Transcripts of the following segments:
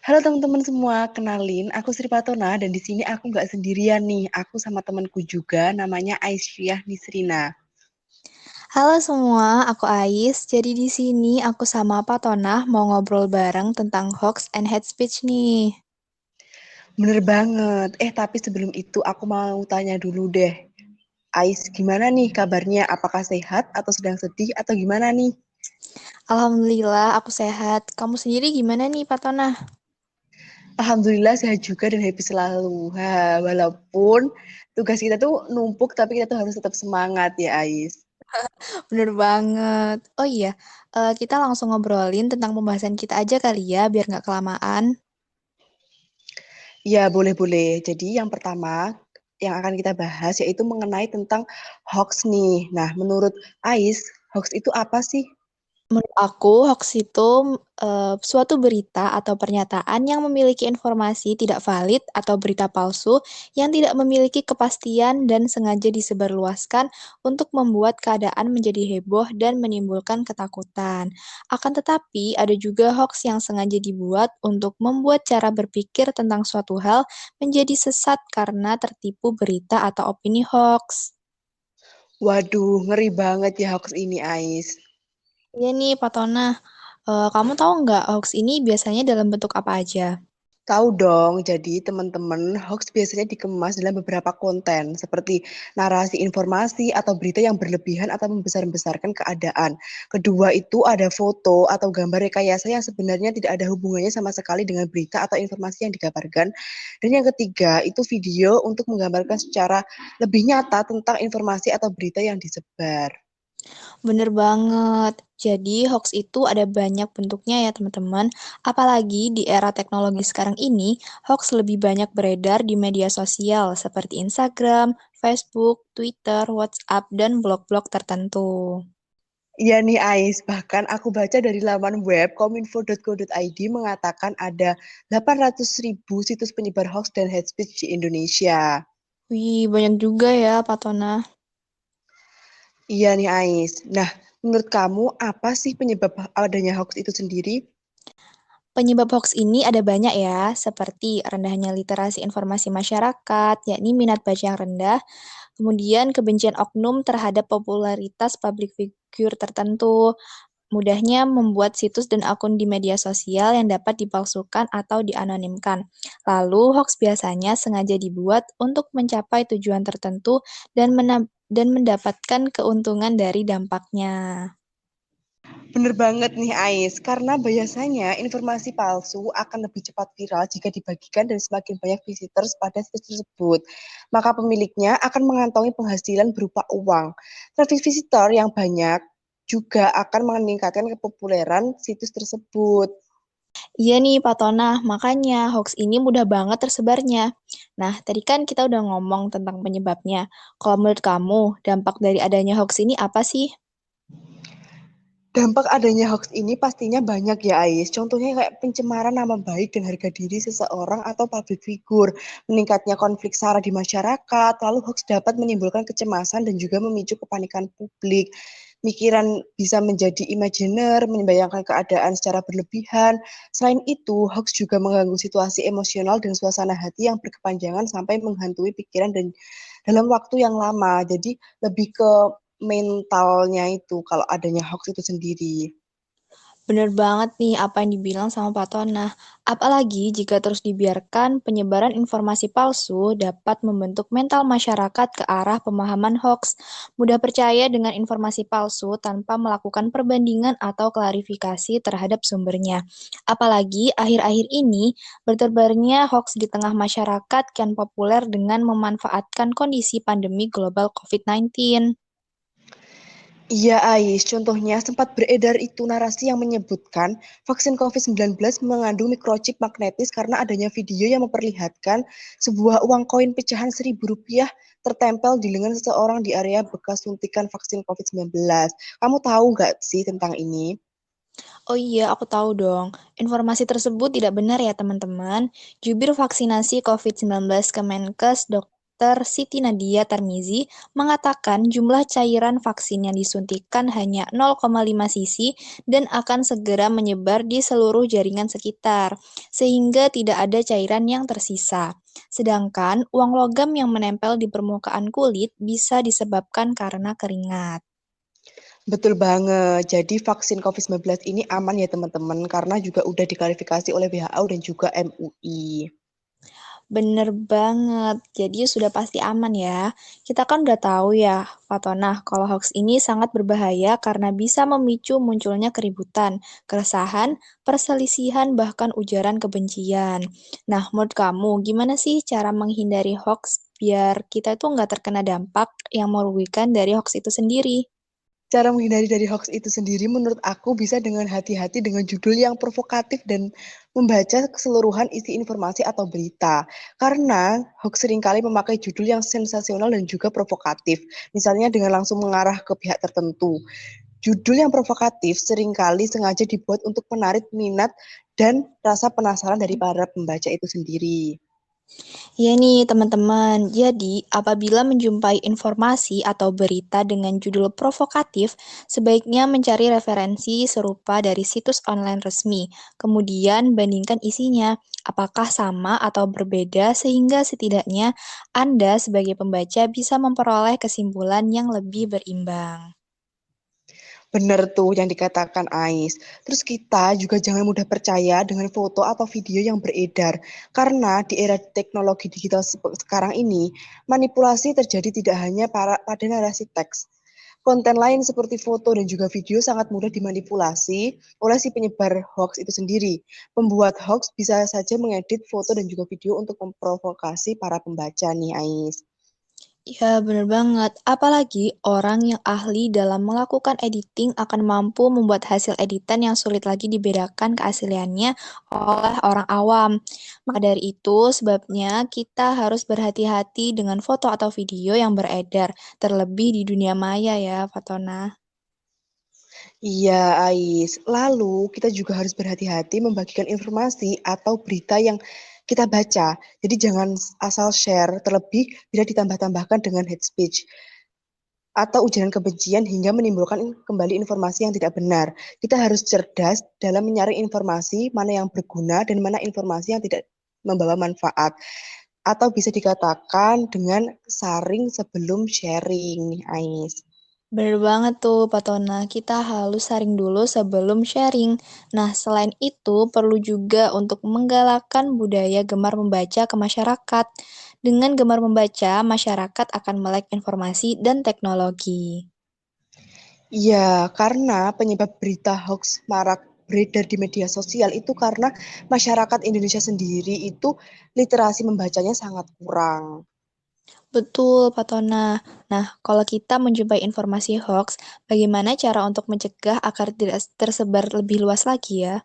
Halo teman-teman semua, kenalin aku Sri Patona dan di sini aku nggak sendirian nih. Aku sama temanku juga namanya Aisyah Nisrina. Halo semua, aku Ais. Jadi di sini aku sama Patonah mau ngobrol bareng tentang hoax and hate speech nih. Bener banget. Tapi sebelum itu aku mau tanya dulu deh. Ais, gimana nih kabarnya? Apakah sehat atau sedang sedih atau gimana nih? Alhamdulillah aku sehat. Kamu sendiri gimana nih Patonah? Alhamdulillah sehat juga dan happy selalu. Walaupun tugas kita tuh numpuk tapi kita tuh harus tetap semangat ya Ais. Bener banget. Oh iya, kita langsung ngobrolin tentang pembahasan kita aja kali ya, biar nggak kelamaan. Ya, boleh-boleh. Jadi yang pertama yang akan kita bahas yaitu mengenai tentang hoax nih. Nah, menurut Ais, hoax itu apa sih? Menurut aku, hoax itu suatu berita atau pernyataan yang memiliki informasi tidak valid atau berita palsu yang tidak memiliki kepastian dan sengaja disebarluaskan untuk membuat keadaan menjadi heboh dan menimbulkan ketakutan. Akan tetapi, ada juga hoax yang sengaja dibuat untuk membuat cara berpikir tentang suatu hal menjadi sesat karena tertipu berita atau opini hoax. Waduh, ngeri banget ya hoax ini, Ais. Iya nih, Pak Tona. Kamu tahu nggak hoax ini biasanya dalam bentuk apa aja? Tahu dong, jadi teman-teman, hoax biasanya dikemas dalam beberapa konten, seperti narasi informasi atau berita yang berlebihan atau membesar-besarkan keadaan. Kedua itu ada foto atau gambar rekayasa yang sebenarnya tidak ada hubungannya sama sekali dengan berita atau informasi yang dikabarkan. Dan yang ketiga itu video untuk menggambarkan secara lebih nyata tentang informasi atau berita yang disebar. Bener banget. Jadi hoax itu ada banyak bentuknya ya teman-teman. Apalagi di era teknologi sekarang ini, hoax lebih banyak beredar di media sosial seperti Instagram, Facebook, Twitter, WhatsApp, dan blog-blog tertentu. Iya nih Ais, bahkan aku baca dari laman web kominfo.co.id mengatakan ada 800.000 situs penyebar hoax dan hate speech di Indonesia. Wih, banyak juga ya, Pak Tona. Iya nih Ais. Nah, menurut kamu apa sih penyebab adanya hoax itu sendiri? Penyebab hoax ini ada banyak ya, seperti rendahnya literasi informasi masyarakat, yakni minat baca yang rendah, kemudian kebencian oknum terhadap popularitas publik figur tertentu, mudahnya membuat situs dan akun di media sosial yang dapat dipalsukan atau dianonimkan. Lalu, hoax biasanya sengaja dibuat untuk mencapai tujuan tertentu dan mendapatkan keuntungan dari dampaknya. Bener banget nih Ais, karena biasanya informasi palsu akan lebih cepat viral jika dibagikan dan semakin banyak visitors pada situs tersebut. Maka pemiliknya akan mengantongi penghasilan berupa uang. Traffic visitor yang banyak juga akan meningkatkan kepopuleran situs tersebut. Iya nih, Pak Tonah, makanya hoax ini mudah banget tersebarnya. Nah, tadi kan kita udah ngomong tentang penyebabnya. Kalau menurut kamu, dampak dari adanya hoax ini apa sih? Dampak adanya hoax ini pastinya banyak ya Ais. Contohnya kayak pencemaran nama baik dan harga diri seseorang atau public figure, meningkatnya konflik SARA di masyarakat, lalu hoax dapat menimbulkan kecemasan dan juga memicu kepanikan publik. Pikiran bisa menjadi imajiner, membayangkan keadaan secara berlebihan. Selain itu, hoax juga mengganggu situasi emosional dan suasana hati yang berkepanjangan sampai menghantui pikiran dan dalam waktu yang lama. Jadi lebih ke mentalnya itu kalau adanya hoax itu sendiri. Bener banget nih apa yang dibilang sama Pak Tonah. Apalagi jika terus dibiarkan, penyebaran informasi palsu dapat membentuk mental masyarakat ke arah pemahaman hoax. Mudah percaya dengan informasi palsu tanpa melakukan perbandingan atau klarifikasi terhadap sumbernya. Apalagi akhir-akhir ini, bertebarnya hoax di tengah masyarakat kian populer dengan memanfaatkan kondisi pandemi global COVID-19. Iya, Ais. Contohnya sempat beredar itu narasi yang menyebutkan vaksin COVID-19 mengandung microchip magnetis karena adanya video yang memperlihatkan sebuah uang koin pecahan Rp1.000 tertempel di lengan seseorang di area bekas suntikan vaksin COVID-19. Kamu tahu nggak sih tentang ini? Oh iya, aku tahu dong. Informasi tersebut tidak benar ya, teman-teman. Jubir vaksinasi COVID-19 Kemenkes, Dr. Siti Nadia Tarmizi mengatakan jumlah cairan vaksin yang disuntikan hanya 0,5 cc dan akan segera menyebar di seluruh jaringan sekitar, sehingga tidak ada cairan yang tersisa. Sedangkan uang logam yang menempel di permukaan kulit bisa disebabkan karena keringat. Betul banget. Jadi vaksin COVID-19 ini aman ya teman-teman karena juga udah diklarifikasi oleh WHO dan juga MUI. Bener banget, jadi sudah pasti aman ya. Kita kan udah tahu ya, Fatona, kalau hoax ini sangat berbahaya karena bisa memicu munculnya keributan, keresahan, perselisihan, bahkan ujaran kebencian. Nah, menurut kamu, gimana sih cara menghindari hoax biar kita itu nggak terkena dampak yang merugikan dari hoax itu sendiri? Cara menghindari dari hoax itu sendiri menurut aku bisa dengan hati-hati dengan judul yang provokatif dan membaca keseluruhan isi informasi atau berita. Karena hoax seringkali memakai judul yang sensasional dan juga provokatif. Misalnya dengan langsung mengarah ke pihak tertentu. Judul yang provokatif seringkali sengaja dibuat untuk menarik minat dan rasa penasaran dari para pembaca itu sendiri. Ya nih teman-teman, jadi apabila menjumpai informasi atau berita dengan judul provokatif, sebaiknya mencari referensi serupa dari situs online resmi. Kemudian bandingkan isinya, apakah sama atau berbeda sehingga setidaknya Anda sebagai pembaca bisa memperoleh kesimpulan yang lebih berimbang. Benar tuh yang dikatakan Ais. Terus kita juga jangan mudah percaya dengan foto atau video yang beredar. Karena di era teknologi digital sekarang ini, manipulasi terjadi tidak hanya pada narasi teks. Konten lain seperti foto dan juga video sangat mudah dimanipulasi oleh si penyebar hoax itu sendiri. Pembuat hoax bisa saja mengedit foto dan juga video untuk memprovokasi para pembaca nih Ais. Ya, benar banget. Apalagi orang yang ahli dalam melakukan editing akan mampu membuat hasil editan yang sulit lagi dibedakan keasliannya oleh orang awam. Maka dari itu, sebabnya kita harus berhati-hati dengan foto atau video yang beredar, terlebih di dunia maya ya, Fatona. Iya, Ais. Lalu kita juga harus berhati-hati membagikan informasi atau berita yang kita baca. Jadi jangan asal share, terlebih bila ditambah-tambahkan dengan hate speech atau ujaran kebencian hingga menimbulkan kembali informasi yang tidak benar. Kita harus cerdas dalam menyaring informasi mana yang berguna dan mana informasi yang tidak membawa manfaat. Atau bisa dikatakan dengan saring sebelum sharing nih, Ais. Bener banget tuh, Pak Tona. Kita harus saring dulu sebelum sharing. Nah, selain itu, perlu juga untuk menggalakkan budaya gemar membaca ke masyarakat. Dengan gemar membaca, masyarakat akan melek informasi dan teknologi. Iya, karena penyebab berita hoax marak beredar di media sosial itu karena masyarakat Indonesia sendiri itu literasi membacanya sangat kurang. Betul, Pak Tona. Nah, kalau kita menjumpai informasi hoax, bagaimana cara untuk mencegah agar tidak tersebar lebih luas lagi ya?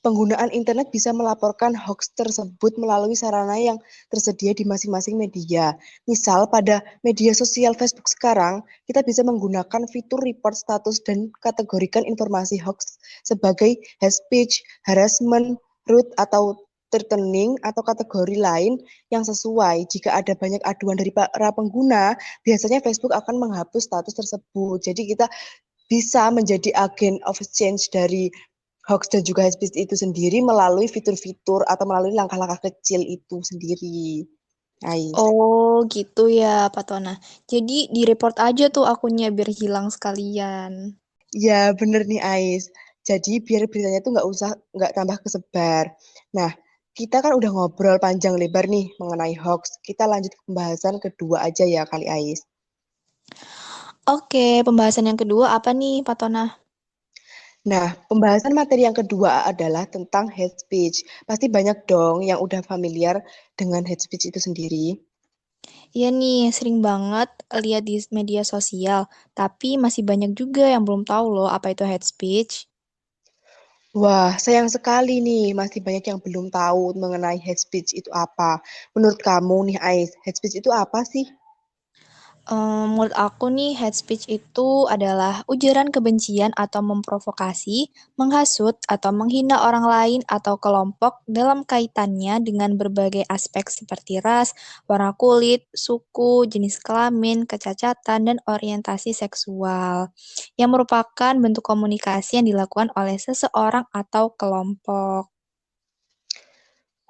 Penggunaan internet bisa melaporkan hoax tersebut melalui sarana yang tersedia di masing-masing media. Misal pada media sosial Facebook sekarang, kita bisa menggunakan fitur report status dan kategorikan informasi hoax sebagai hate speech, harassment, rude atau threatening atau kategori lain yang sesuai. Jika ada banyak aduan dari para pengguna, biasanya Facebook akan menghapus status tersebut. Jadi kita bisa menjadi agen of change dari hoax dan juga hate speech itu sendiri melalui fitur-fitur atau melalui langkah-langkah kecil itu sendiri. Ais. Oh, gitu ya, Pak Tona. Jadi, di-report aja tuh akunnya biar hilang sekalian. Ya bener nih Ais. Jadi biar beritanya tuh nggak tambah kesebar. Nah, kita kan udah ngobrol panjang lebar nih mengenai hoax. Kita lanjut ke pembahasan kedua aja ya kali Ais. Oke, pembahasan yang kedua apa nih, Pak Tona? Nah, pembahasan materi yang kedua adalah tentang hate speech. Pasti banyak dong yang udah familiar dengan hate speech itu sendiri. Iya nih, sering banget lihat di media sosial, tapi masih banyak juga yang belum tahu loh apa itu hate speech. Wah, sayang sekali nih, masih banyak yang belum tahu mengenai hate speech itu apa. Menurut kamu nih, Ais, hate speech itu apa sih? Menurut aku nih, hate speech itu adalah ujaran kebencian atau memprovokasi, menghasut, atau menghina orang lain atau kelompok dalam kaitannya dengan berbagai aspek seperti ras, warna kulit, suku, jenis kelamin, kecacatan, dan orientasi seksual, yang merupakan bentuk komunikasi yang dilakukan oleh seseorang atau kelompok.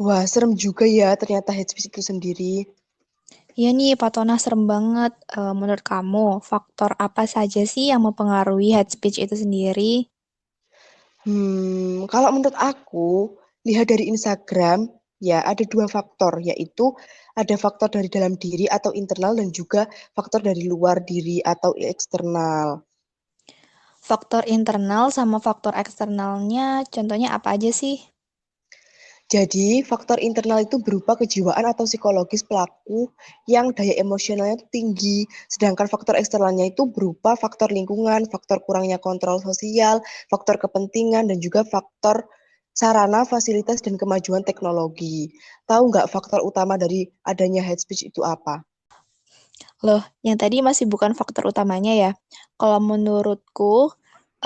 Wah, serem juga ya ternyata hate speech itu sendiri. Iya nih, Pak Tona serem banget. Menurut kamu, faktor apa saja sih yang mempengaruhi hate speech itu sendiri? Kalau menurut aku, lihat dari Instagram, ya ada dua faktor, yaitu ada faktor dari dalam diri atau internal dan juga faktor dari luar diri atau eksternal. Faktor internal sama faktor eksternalnya, contohnya apa aja sih? Jadi, faktor internal itu berupa kejiwaan atau psikologis pelaku yang daya emosionalnya itu tinggi, sedangkan faktor eksternalnya itu berupa faktor lingkungan, faktor kurangnya kontrol sosial, faktor kepentingan, dan juga faktor sarana, fasilitas, dan kemajuan teknologi. Tahu nggak faktor utama dari adanya hate speech itu apa? Loh, yang tadi masih bukan faktor utamanya ya. Kalau menurutku,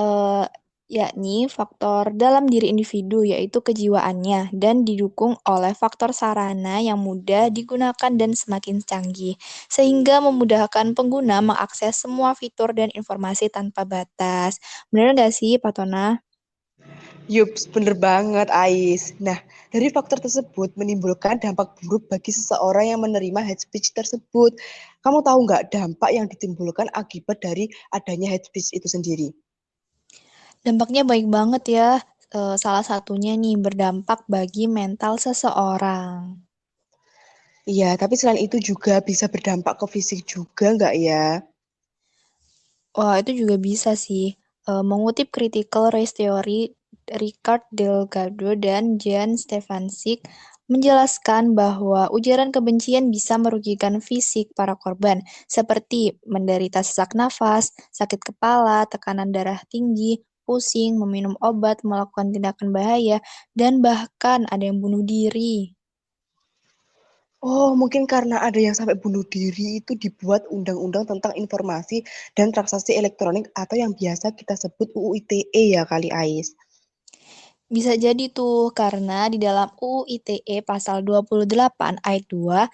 eh, yakni faktor dalam diri individu, yaitu kejiwaannya, dan didukung oleh faktor sarana yang mudah digunakan dan semakin canggih, sehingga memudahkan pengguna mengakses semua fitur dan informasi tanpa batas. Benar nggak sih, Pak Tona? Yups, bener banget, Ais. Nah, dari faktor tersebut menimbulkan dampak buruk bagi seseorang yang menerima hate speech tersebut. Kamu tahu nggak dampak yang ditimbulkan akibat dari adanya hate speech itu sendiri? Dampaknya baik banget ya. Salah satunya nih berdampak bagi mental seseorang. Iya, tapi selain itu juga bisa berdampak ke fisik juga nggak ya? Wah, itu juga bisa sih. Mengutip Critical Race Theory, Ricard Delgado dan Jan Stefansik menjelaskan bahwa ujaran kebencian bisa merugikan fisik para korban, seperti menderita sesak nafas, sakit kepala, tekanan darah tinggi, pusing, meminum obat, melakukan tindakan bahaya, dan bahkan ada yang bunuh diri. Oh, mungkin karena ada yang sampai bunuh diri itu dibuat undang-undang tentang informasi dan transaksi elektronik atau yang biasa kita sebut UU ITE ya kali Ais. Bisa jadi tuh, karena di dalam UU ITE pasal 28 ayat 2,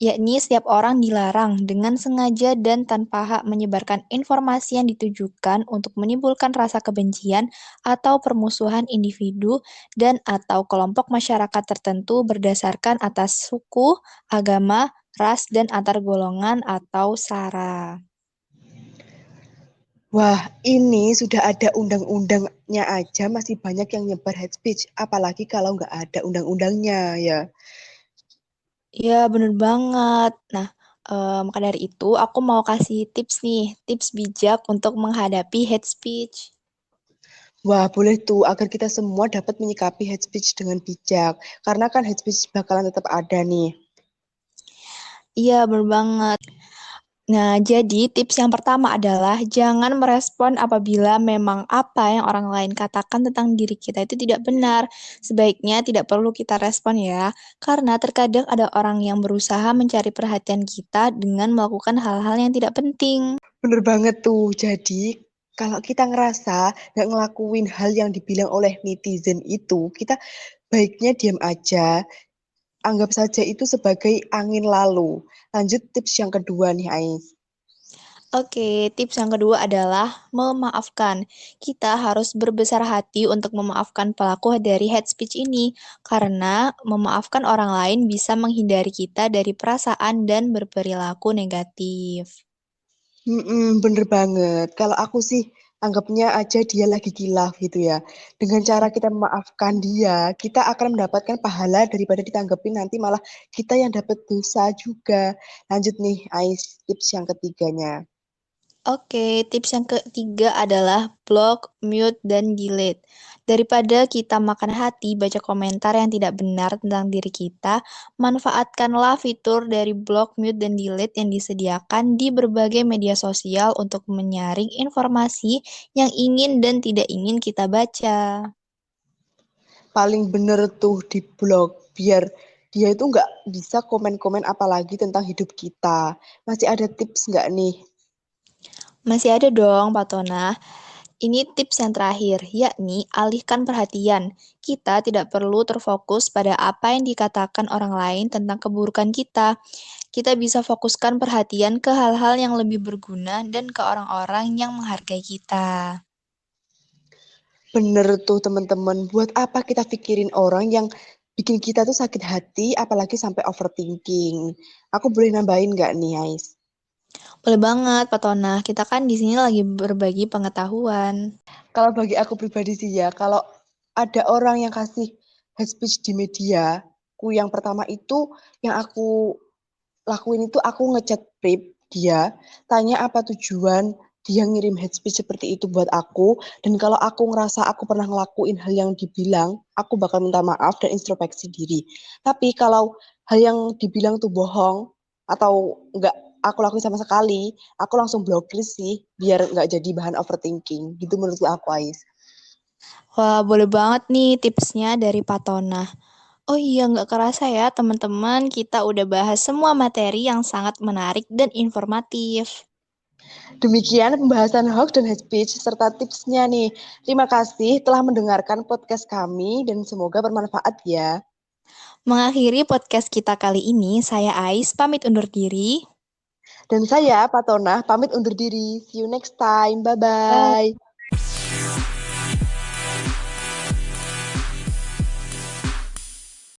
yakni setiap orang dilarang dengan sengaja dan tanpa hak menyebarkan informasi yang ditujukan untuk menimbulkan rasa kebencian atau permusuhan individu dan atau kelompok masyarakat tertentu berdasarkan atas suku, agama, ras, dan antar golongan atau SARA. Wah, ini sudah ada undang-undangnya aja masih banyak yang nyebar hate speech, apalagi kalau nggak ada undang-undangnya ya. Iya, bener banget. Nah, maka dari itu aku mau kasih tips nih, tips bijak untuk menghadapi hate speech. Wah, boleh tuh agar kita semua dapat menyikapi hate speech dengan bijak. Karena kan hate speech bakalan tetap ada nih. Iya, bener banget. Nah, jadi tips yang pertama adalah jangan merespon apabila memang apa yang orang lain katakan tentang diri kita itu tidak benar. Sebaiknya tidak perlu kita respon ya, karena terkadang ada orang yang berusaha mencari perhatian kita dengan melakukan hal-hal yang tidak penting. Bener banget tuh. Jadi, kalau kita ngerasa nggak ngelakuin hal yang dibilang oleh netizen itu, kita baiknya diam aja. Anggap saja itu sebagai angin lalu. Lanjut tips yang kedua nih, Ais. Oke, tips yang kedua adalah memaafkan. Kita harus berbesar hati untuk memaafkan pelaku dari hate speech ini, karena memaafkan orang lain bisa menghindari kita dari perasaan dan berperilaku negatif. Bener banget. Kalau aku sih anggapnya aja dia lagi kilaf gitu ya. Dengan cara kita memaafkan dia, kita akan mendapatkan pahala daripada ditanggepin nanti malah kita yang dapat dosa juga. Lanjut nih, Ais, tips yang ketiganya. Oke, tips yang ketiga adalah block, mute, dan delete. Daripada kita makan hati baca komentar yang tidak benar tentang diri kita, manfaatkanlah fitur dari block, mute, dan delete yang disediakan di berbagai media sosial untuk menyaring informasi yang ingin dan tidak ingin kita baca. Paling bener tuh di blog biar dia itu nggak bisa komen-komen apalagi tentang hidup kita. Masih ada tips nggak nih? Masih ada dong, Pak Tona. Ini tips yang terakhir, yakni alihkan perhatian. Kita tidak perlu terfokus pada apa yang dikatakan orang lain tentang keburukan kita. Kita bisa fokuskan perhatian ke hal-hal yang lebih berguna dan ke orang-orang yang menghargai kita. Bener tuh teman-teman, buat apa kita pikirin orang yang bikin kita tuh sakit hati, apalagi sampai overthinking. Aku boleh nambahin nggak nih, Ais? Boleh banget, Pak Tona. Kita kan di sini lagi berbagi pengetahuan. Kalau bagi aku pribadi sih ya, kalau ada orang yang kasih hate speech di media, ku yang pertama itu yang aku lakuin itu aku ngechat Prip dia, tanya apa tujuan dia ngirim hate speech seperti itu buat aku, dan kalau aku ngerasa aku pernah ngelakuin hal yang dibilang, aku bakal minta maaf dan introspeksi diri. Tapi kalau hal yang dibilang tuh bohong atau enggak aku lakuin sama sekali, aku langsung blokir sih biar nggak jadi bahan overthinking. Gitu menurut aku, Ais. Wah, boleh banget nih tipsnya dari Pak Tona. Oh iya, nggak kerasa ya teman-teman, kita udah bahas semua materi yang sangat menarik dan informatif. Demikian pembahasan hoax dan hate speech serta tipsnya nih. Terima kasih telah mendengarkan podcast kami dan semoga bermanfaat ya. Mengakhiri podcast kita kali ini, saya Ais pamit undur diri. Dan saya, Patona, pamit undur diri. See you next time. Bye. Bye-bye.